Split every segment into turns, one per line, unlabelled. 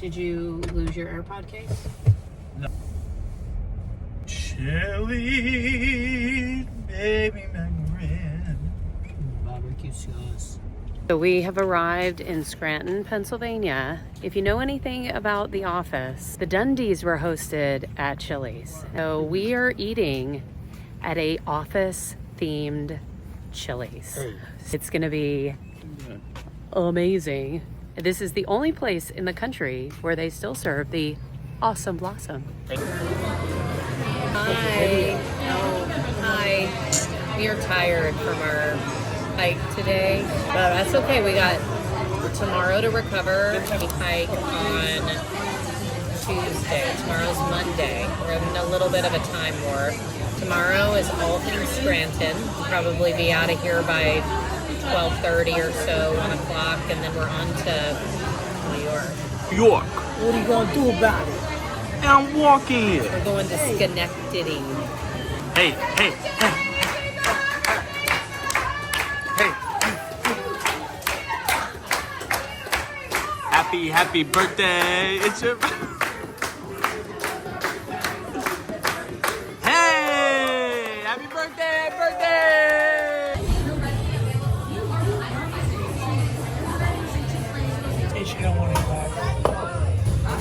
Did you lose your AirPod case?
No. Chili, baby McGrill.
Barbecue sauce.
So we have arrived in Scranton, Pennsylvania. If you know anything about The Office, the Dundies were hosted at Chili's. So we are eating at a Office-themed Chili's. It's gonna be amazing. This is the only place in the country where they still serve the Awesome Blossom. Hi. Oh, hi. We are tired from our hike today, but that's okay. We got tomorrow to recover. We hike on Tuesday. Tomorrow's Monday. We're having a little bit of a time warp. Tomorrow is all things Scranton. We'll probably be out of here by 12:30 or so, 1 o'clock, and then we're on to New York.
York.
What are you gonna do about it?
And I'm walking it.
We're going to Schenectady.
Hey, hey, hey. Hey. Happy birthday. It's your Hey! Happy birthday!
She don't want to buy.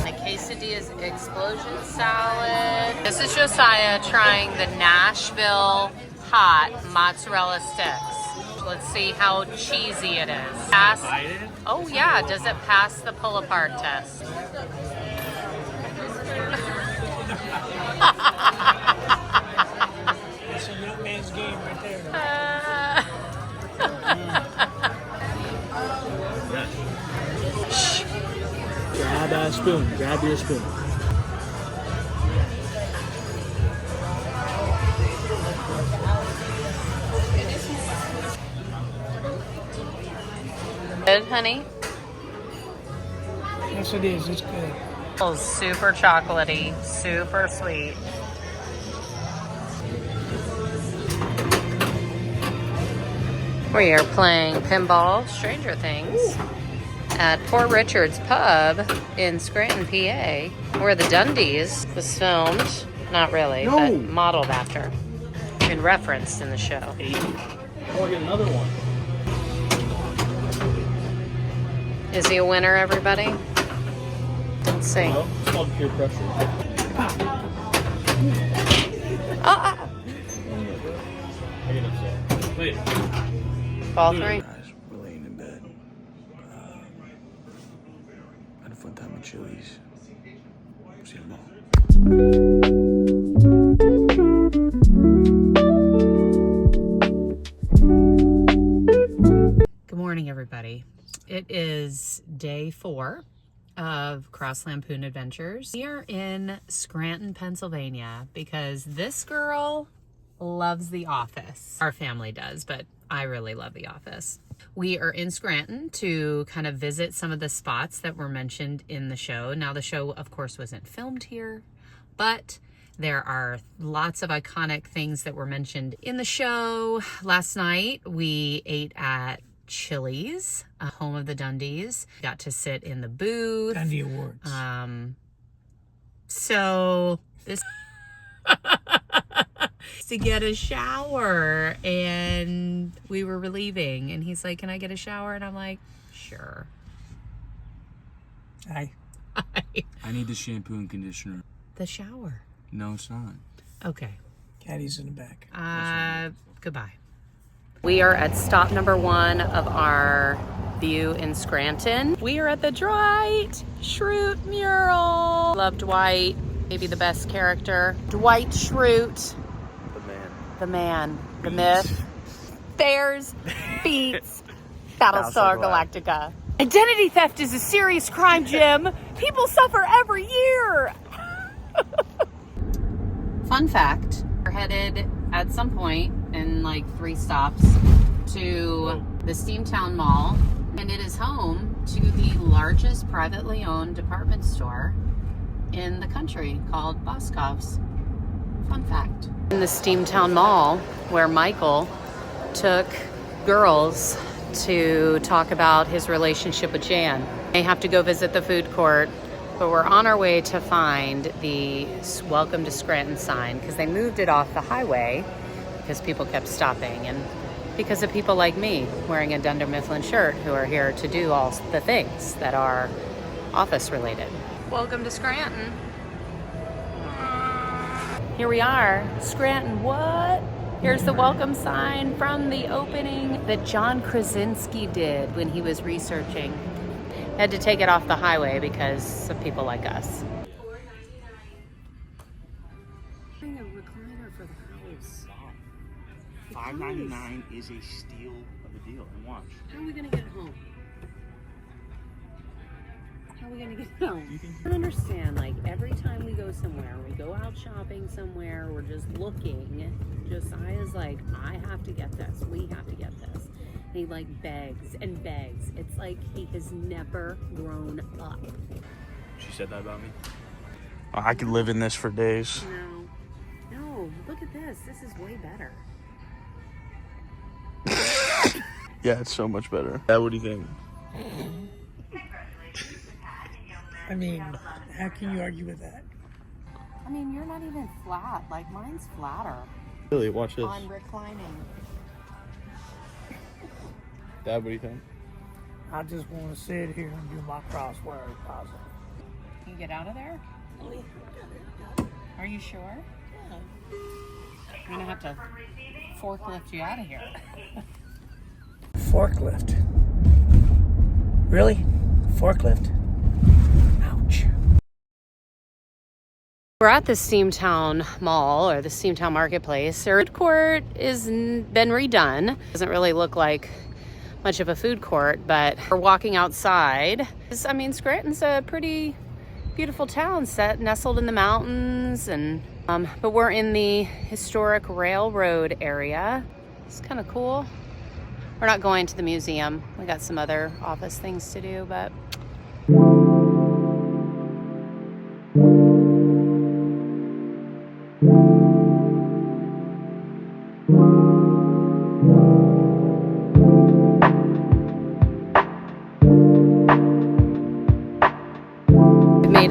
The quesadillas explosion salad. This is Josiah trying the Nashville hot mozzarella sticks. Let's see how cheesy it is. Pass. Oh yeah, does it pass the pull apart test?
It's a young man's game right there. Grab a spoon. Grab your spoon.
Good, honey?
Yes, it is. It's good.
Oh, super chocolatey, super sweet. We are playing pinball Stranger Things at Port Richards Pub in Scranton, PA, where the Dundies was filmed. Not really, but modeled after and referenced in the show.
I want to get another one.
Is he a winner, everybody? Let's see.
No, it's called peer pressure.
Ah!
I get upset. Wait.
Ball three.
Guys, we're laying in bed. Had a fun time at Chili's. See you tomorrow.
Good morning, everybody. It is day 4 of Cross Lampoon Adventures. We are in Scranton, Pennsylvania, because this girl loves The Office. Our family does, but I really love The Office. We are in Scranton to kind of visit some of the spots that were mentioned in the show. Now, the show, of course, wasn't filmed here, but there are lots of iconic things that were mentioned in the show. Last night, we ate at Chili's, home of the Dundies. Got to sit in the booth.
Dundee Awards.
So this to get a shower, and we were relieving, and he's like, "Can I get a shower?" And I'm like, "Sure."
Hi.
I need the shampoo and conditioner.
The shower.
No, it's not.
Okay.
Caddy's in the back.
Goodbye. We are at stop number 1 of our view in Scranton. We are at the Dwight Schrute mural. Love Dwight, maybe the best character. Dwight Schrute. The man. The myth. Bears beats Battlestar Galactica. Identity theft is a serious crime, Jim. People suffer every year. Fun fact, we're headed at some point in like 3 stops to the Steamtown Mall, and it is home to the largest privately owned department store in the country called Boscov's. Fun fact. In the Steamtown Mall, where Michael took girls to talk about his relationship with Jan. They have to go visit the food court but we're on our way to find the Welcome to Scranton sign because they moved it off the highway because people kept stopping and because of people like me wearing a Dunder Mifflin shirt who are here to do all the things that are office related. Welcome to Scranton. Here we are, Scranton, what? Here's the welcome sign from the opening that John Krasinski did when he was researching. Had to take it off the highway because of people like us. A recliner for the house.
$5.99 is a steal of a deal. And watch.
How are we gonna get home? How are we gonna get home? I don't understand, like every time we go somewhere, we go out shopping somewhere, we're just looking. Josiah's like, I have to get this, we have to get this. And he like begs and begs. It's like he has never grown up.
She said that about me.
I could live in this for days.
No, look at this. This is way better.
Yeah, it's so much better. Yeah, what do you think?
I mean, how can you argue with that?
I mean, you're not even flat. Like mine's flatter.
Really? Watch this.
On reclining.
Dad, what do you think?
I just want to sit here and do my crossword puzzle.
Can you get out of there? Are you sure? I'm gonna have to forklift you out of here.
Forklift. Really? Forklift? Ouch.
We're at the Steamtown Mall or the Steamtown Marketplace. Their food court is been redone. Doesn't really look like much of a food court, but we're walking outside. I mean, Scranton's a pretty beautiful town nestled in the mountains, and but we're in the historic railroad area. It's kind of cool. We're not going to the museum. We got some other office things to do, but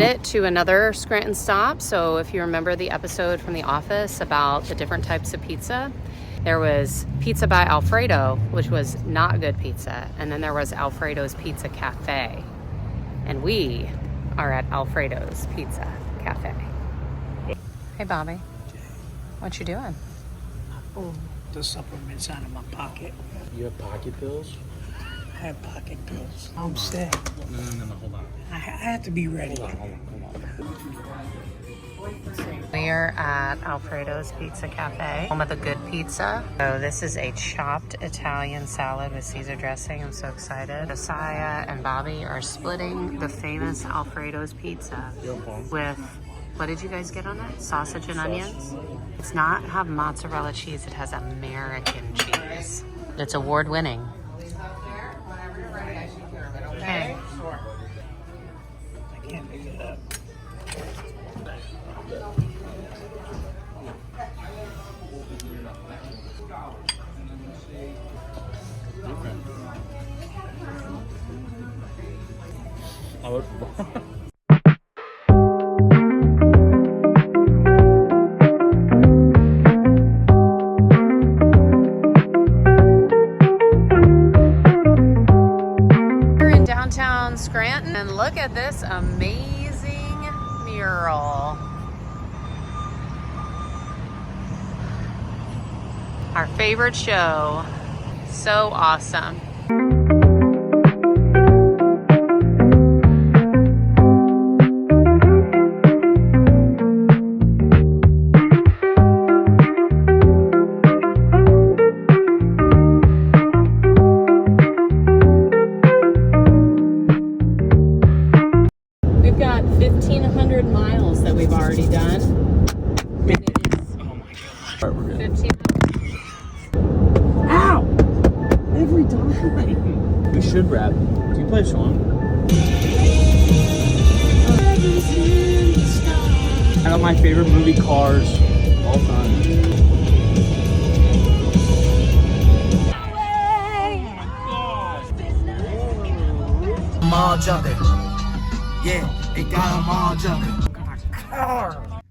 it to another Scranton stop. So if you remember the episode from The Office about the different types of pizza, there was Pizza by Alfredo, which was not good pizza. And then there was Alfredo's Pizza Cafe. And we are at Alfredo's Pizza Cafe. Hey, Bobby. What you doing?
Oh, the supplements out of my pocket.
You have pocket pills?
I have pocket pills. I'm set.
No, hold on.
I have to be ready.
Hold on.
We are at Alfredo's Pizza Cafe, home of the good pizza. So this is a chopped Italian salad with Caesar dressing. I'm so excited. Josiah and Bobby are splitting the famous Alfredo's pizza with, what did you guys get on it? Sausage and onions? It's not have mozzarella cheese, it has American cheese. It's award-winning. Okay.
I can't make it up.
We're in downtown Scranton and look at this amazing mural. Our favorite show. So awesome. We've got 1,500 miles that we've already done. And it is
Oh my god. Alright, we're good.
1,500.
Ow! Every time.
We should rap. Do you play a song? I got my favorite movie, Cars, all time.
Mall jumping.
Yeah, it got them all jumping.
Car.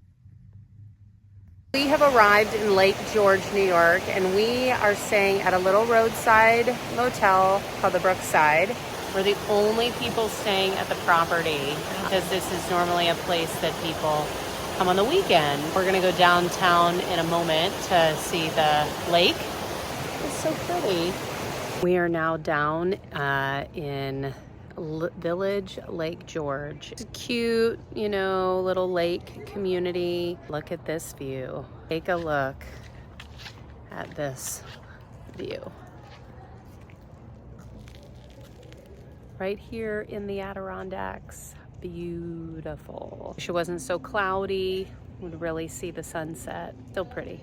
We have arrived in Lake George, New York, and we are staying at a little roadside motel called the Brookside. We're the only people staying at the property because this is normally a place that people come on the weekend. We're gonna go downtown in a moment to see the lake. It's so pretty. We are now down in Village Lake George. It's a cute, you know, little lake community. Look at this view. Take a look at this view. Right here in the Adirondacks. Beautiful. Wish it wasn't so cloudy. Would really see the sunset. Still pretty.